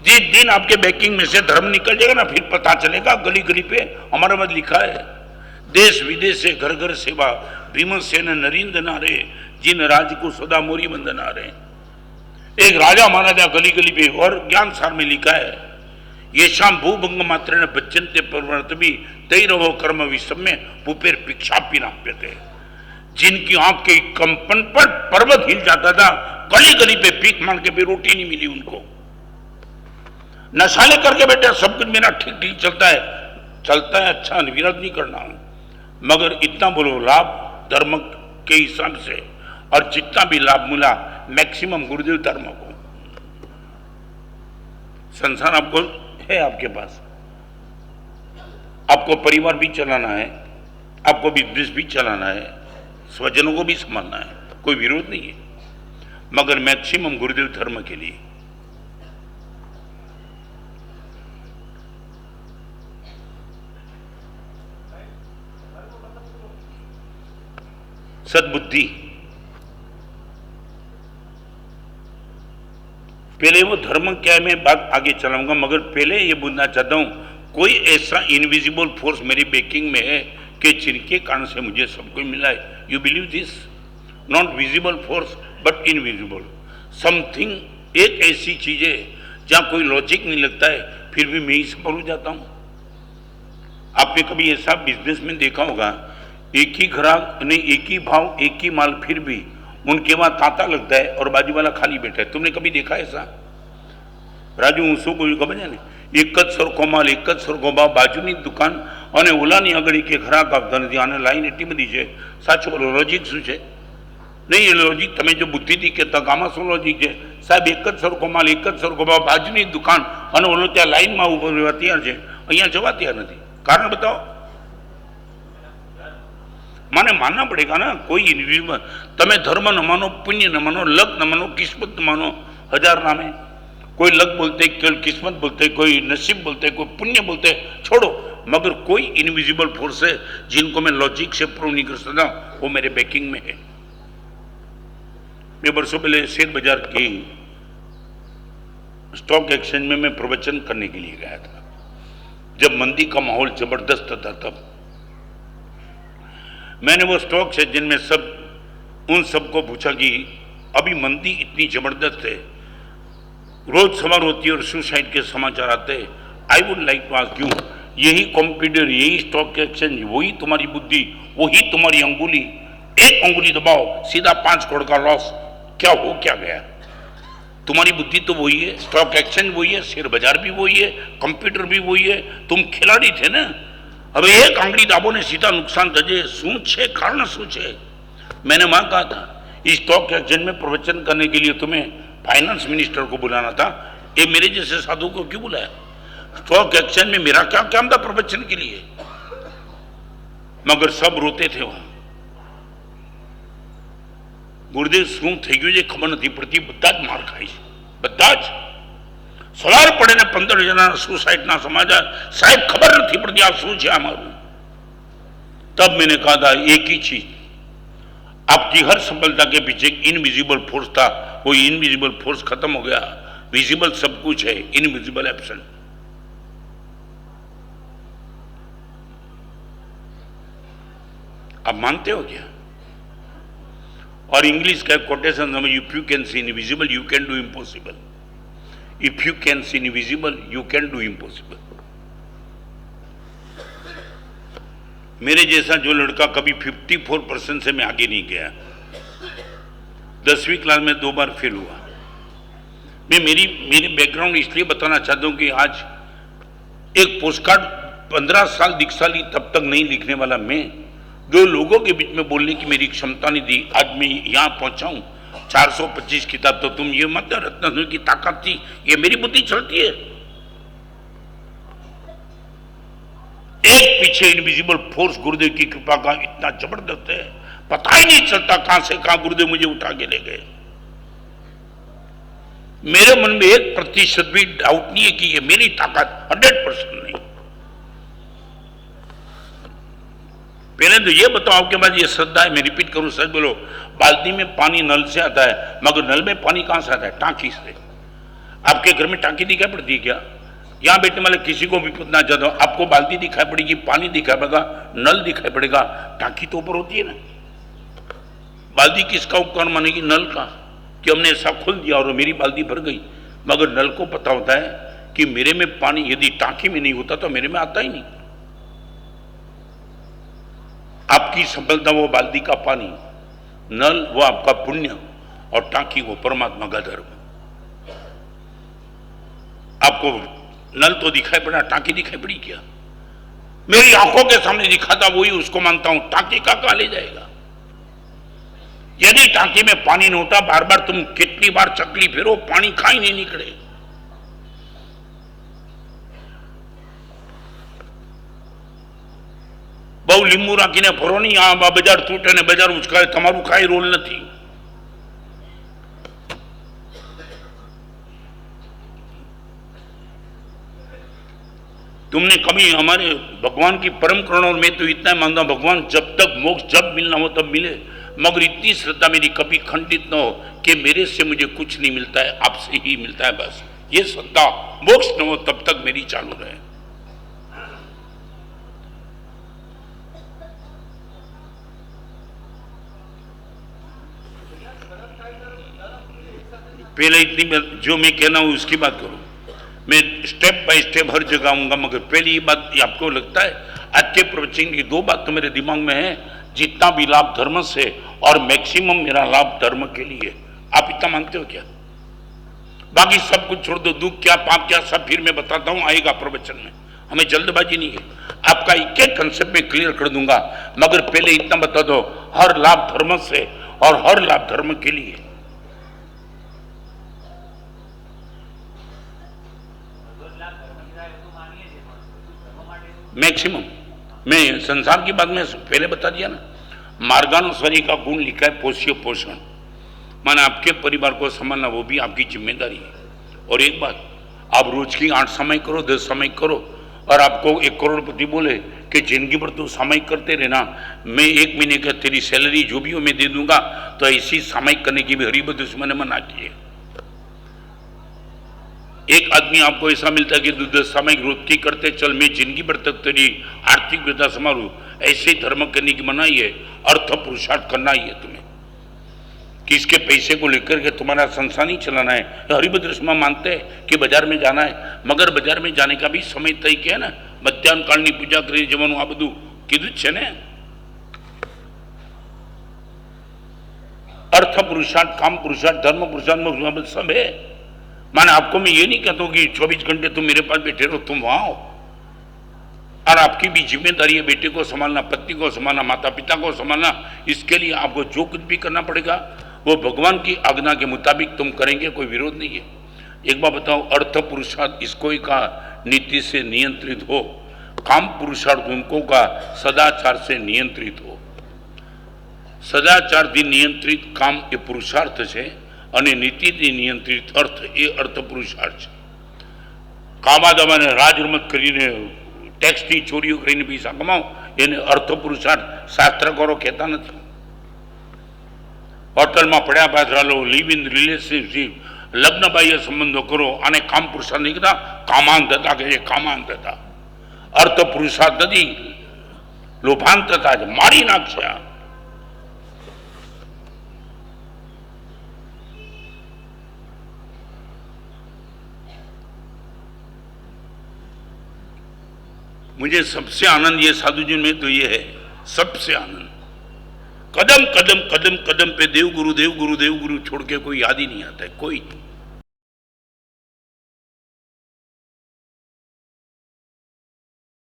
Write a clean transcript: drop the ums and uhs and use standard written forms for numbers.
जिस दिन आपके बैकिंग में से धर्म निकल जाएगा ना, फिर पता चलेगा। गली गली पे हमारे मत लिखा है, देश विदेश से घर घर सेवा, भीमसेन नरेंद्र नारे, जिन राज को सदा मोरी बंदन आ रहे। एक राजा महाराजा गली गली पे, और ज्ञान सार में लिखा है, ये शाम भूभंग मात्र ने बच्चनते प्रवर्तभी तय रहो कर्म विषम्य भूपेर भिक्षा पिनाप्यते। जिनकी आंख के कंपन पर पर्वत हिल जाता था, गली गली पे भीख मांग के भी रोटी नहीं मिली उनको। नशा लेकर के बेटे सब कुछ मेरा ठीक ठीक चलता है, अच्छा विरोध नहीं करना, मगर इतना बोलो लाभ धर्म के हिसाब से, और जितना भी लाभ मिला मैक्सिमम गुरुदेव धर्म को। संसार आपको है, आपके पास, आपको परिवार भी चलाना है, आपको बिजनेस भी चलाना है, स्वजनों को भी संभालना है, कोई विरोध नहीं है, मगर मैक्सिमम गुरुदेव धर्म के लिए। सद्बुद्धि, पहले वो धर्म क्या है मैं बात आगे चलाऊंगा, मगर पहले ये बोलना चाहता हूं, कोई ऐसा इनविजिबल फोर्स मेरी बैकिंग में है कि जिनके कारण से मुझे सब कुछ मिला है। You believe this? Not visible force but invisible something, एक ऐसी चीज है जहां कोई लॉजिक नहीं लगता है, फिर भी मैं ही सफल हो जाता हूं। आपने कभी ऐसा बिजनेस में देखा होगा, एक ही ग्राहक ने एक ही भाव एक ही माल, फिर भी उनके वहां तांता लगता है और बाजू वाला खाली बैठा है। तुमने कभी देखा ऐसा? राजू ऊँसो को खबर है, एक ज सरखो माल एक ज सरखो भाव, बाजूની દુકાન અને ઓલાની આગળ કે ગ્રાહક આવતા નથી, આને લાઈન એટલી બધી છે, સાચું બોલો લોજિક શું છે? નહીં એ લોજિક તમે જો બુદ્ધિથી કહેતા આમાં શું લોજિક છે સાહેબ? એક જ સરખો માલ એક જ સરખો ભાવ, બાજુની દુકાન અને ઓલો ત્યાં લાઈનમાં ઉભો રહેવા તૈયાર છે, અહીંયા જવા તૈયાર નથી, કારણ बताओ? माने मानना पड़ेगा ना। कोई इंडिविजुअल, तमे धर्म न मानो, पुण्य न मानो, लक न मानो, किस्मत न मानो, हजार नामे, कोई लक बोलते, कोई किस्मत बोलते, कोई नसीब बोलते, कोई पुण्य बोलते, छोड़ो, मगर कोई इनविजिबल फोर्स है जिनको मैं लॉजिक से प्रूव नहीं कर सकता, वो मेरे बैकिंग में है। मैं वर्षों पहले शेयर बाजार की स्टॉक एक्सचेंज में मैं प्रवचन करने के लिए गया था, जब मंदी का माहौल जबरदस्त था। तब मैंने वो स्टॉक एक्सचेंज में उन सबको पूछा कि अभी मंदी इतनी जबरदस्त है, रोज सवार होती है और सुसाइड के समाचार आते हैं, I would like to ask you, यही कंप्यूटर, यही स्टॉक एक्सचेंज, वही तुम्हारी बुद्धि, वही तुम्हारी अंगुली, एक अंगुली दबाओ सीधा 5 करोड़ का लॉस, क्या हो क्या गया? तुम्हारी बुद्धि तो वही है, स्टॉक एक्सचेंज वही है, शेयर बाजार भी वही है, कंप्यूटर भी वही है, तुम खिलाड़ी थे ना। अब एक आंगली दाबो ने सीधा नुकसान थजे, शू छे कारण शू छे? मैंने वहां कहा था इस स्टॉक एक्सचेंज में प्रवचन करने के लिए तुम्हें फाइनेंस मिनिस्टर को बुलाना था, ये मेरे जैसे साधु को क्यों बुलाया? स्टॉक एक्सचेंज में मेरा क्या काम था प्रवचन के लिए? मगर सब रोते थे वहां। गुरुदेव शू थई गयुं खबर नहीं पड़ती, बधा ज मार खाई, बधा ज सवार पड़े ने 15 जना सुसाइड ना समाचार, साहब खबर नहीं पड़ती आ शू है हमारू। तब मैंने कहा था एक ही चीज, आपकी हर सफलता के पीछे इनविजिबल फोर्स था, वो इनविजिबल फोर्स खत्म हो गया, विजिबल सब कुछ है, इनविजिबल एब्सेंट। आप मानते हो क्या? और इंग्लिश का कोटेशन समझ, if you can see invisible you can do impossible, if you can see invisible you can do impossible. मेरे जैसा जो लड़का कभी 54% से मैं आगे नहीं गया, 10वीं क्लास में 2 बार फेल हुआ। मैं मेरी बैकग्राउंड इसलिए बताना चाहता हूं कि आज एक पोस्टकार्ड 15 साल दीक्षा ली तब तक नहीं लिखने वाला मैं, जो लोगों के बीच में बोलने की मेरी क्षमता नहीं दी, आज मैं यहां पहुंचा हूं। 425 किताब तो तुम ये मत रत्न की ताकत थी, ये मेरी बुद्धि चलती है। एक पीछे इनविजिबल फोर्स गुरुदेव की कृपा का इतना जबरदस्त है, पता ही नहीं चलता कहां से कहां गुरुदेव मुझे उठा के ले गए। मेरे मन में 1% भी डाउट नहीं है कि ये मेरी ताकत 100% नहीं। पहले तो ये बताओ कि बाद ये श्रद्धा है, मैं रिपीट करूं, सच बोलो, बाल्टी में पानी नल से आता है, मगर नल में पानी कहां से आता है? टांकी से। आपके घर में टांकी दिखाई पड़ती है क्या? यहाँ बैठने वाले किसी को भी पूछना चाहता हूँ, आपको बाल्टी दिखाई पड़ेगी, पानी दिखाई पड़ेगा, नल दिखाई पड़ेगा, टांकी तो ऊपर होती है ना। बाल्टी किसका उपकरण मानेगी? नल का, कि हमने ऐसा खोल दिया और मेरी बाल्टी भर गई। मगर नल को पता होता है कि मेरे में पानी यदि टांकी में नहीं होता तो मेरे में आता ही नहीं। आपकी सफलता वो बाल्टी का पानी, नल वो आपका पुण्य, और टांकी वो परमात्मा का धर्म। आपको नल तो दिखाई पड़ा, टांकी दिखाई पड़ी क्या? मेरी आंखों के सामने दिखा था वही उसको मानता हूं, टांकी का कहां ले जाएगा? यदि टांकी में पानी नहीं होता, बार बार तुम कितनी बार चकली फिरो, पानी कहां ही नहीं निकले। बहु લીંબુ રાખીને ફરો નહીં, આ બજાર તૂટે ને બજાર ઉચકાય, તમારું કાંઈ રોલ નથી। तुमने कभी हमारे भगवान की परम करुणा, और मैं तो इतना मानता हूं भगवान जब तक मोक्ष जब मिलना हो तब मिले, मगर इतनी श्रद्धा मेरी कभी खंडित न हो कि मेरे से मुझे कुछ नहीं मिलता है, आपसे ही मिलता है बस। ये श्रद्धा मोक्ष न हो तब तक मेरी चालू रहे। पहले इतनी जो मैं कहना हूं उसकी बात करूं, मैं स्टेप बाय स्टेप हर जगह आऊंगा, मगर पहली ये बात आपको लगता है आज के प्रवचन की दो बात तो मेरे दिमाग में है, जितना भी लाभ धर्म से और मैक्सिमम मेरा लाभ धर्म के लिए। आप इतना मानते हो क्या? बाकी सब कुछ छोड़ दो, दुख क्या पाप क्या सब फिर मैं बताता हूं, आएगा प्रवचन में, हमें जल्दबाजी नहीं है। आपका एक एक कंसेप्ट में क्लियर कर दूंगा, मगर पहले इतना बता दो, हर लाभ धर्म से और हर लाभ धर्म के लिए। मैक्सिमम मैं संसार की बात में पहले बता दिया ना, मार्गानुसारी का गुण लिखा है पोष्य पोषण, माने आपके परिवार को संभालना वो भी आपकी जिम्मेदारी है। और एक बात, आप रोज की 8 सामायिक करो, 10 सामायिक करो, और आपको 1 करोड़पति बोले कि जिंदगी भर तो सामायिक करते रहना, मैं 1 महीने का तेरी सैलरी जो भी हो मैं दे दूंगा, तो ऐसी सामायिक करने की भी हरिबद्ध दुश्मन ने मना की है। एक आदमी आपको ऐसा मिलता है कि 10 सामायिक रोज की करते चल, मैं जिंदगी भर तक तेरी आर्थिक व्यथा संभालू, ऐसे धर्म करने की मनाही है। अर्थ पुरुषार्थ करना ही है तुम्हें, किसके पैसे को लेकर के तुम्हारा संसार नहीं चलाना है। हरिभद्र दुश्मन मानते हैं कि बाजार में जाना है, मगर बाजार में जाने का भी समय तय किया ना, मध्याह्न कालनी पूजा કરી જવાનું આ બધું કીધું છે ને। अर्थ पुरुषार्थ, काम पुरुषार्थ, धर्म पुरुषार्थ सब है। माने आपको मैं ये नहीं कहता हूं कि 24 घंटे तुम मेरे पास बैठे रहो, तुम वहां हो, और आपकी भी जिम्मेदारी है बेटे को संभालना, पत्नी को संभालना, माता पिता को संभालना। इसके लिए आपको जो कुछ भी करना पड़ेगा वो भगवान की आज्ञा के मुताबिक तुम करेंगे, कोई विरोध नहीं है। एक बात बताओ, अर्थ पुरुषार्थ इसको ही का नीति से नियंत्रित हो, काम पुरुषार्थ उनको का सदाचार से नियंत्रित हो। सदाचार થી નિયંત્રિત કામ એ પુરુષાર્થ છે, અને નીતિથી નિયંત્રિત અર્થ એ અર્થ પુરુષાર્થ છે। કામાદામાને રાજ રમત કરીને ટેક્સની ચોરીઓ કરીને પૈસા કમાઓ એને અર્થ પુરુષાર્થ શાસ્ત્રકારો કહેતા નથી। હોટલમાં પડ્યા પાછળ લો, લિવ ઇન રિલેશનશીપ, લગ્ન બાહ્ય સંબંધો કરો, આને કામ પુરુષાર્થ નહીં કહેતા, કામાંધતા કહે, કામાંધતા। અર્થ પુરુષાર્થ નથી, લોભાંતતા છે, મારી નાખશે। मुझे सबसे आनंद ये साधु जी में तो ये है, सबसे आनंद, कदम कदम कदम कदम पे देव गुरु देव गुरु देव गुरु छोड़ के कोई याद ही नहीं आता है, कोई।